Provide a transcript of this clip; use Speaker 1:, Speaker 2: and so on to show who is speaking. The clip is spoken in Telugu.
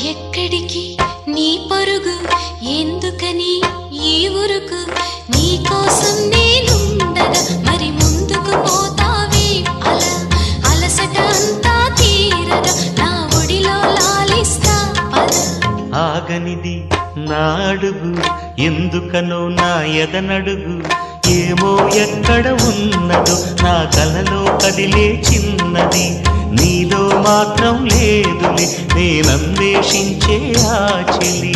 Speaker 1: ఎక్కడికి నీ పరుగు ఎందుకని ఈ ఊరుకు నీ కోసం నేనుండగా మరి ముందుకు పోతావే అలా అలసట అంతా తీరగా నా ఒడిలో లాలిస్తా పద
Speaker 2: ఆగనిది నా అడుగు ఎందుకనో నా ఎదనడుగు ఏమో ఎక్కడ ఉన్నదో నా కలలో కదిలే చిన్నది నీలో మాత్రం లేదులే నేనన్వేషించే ఆ చెలి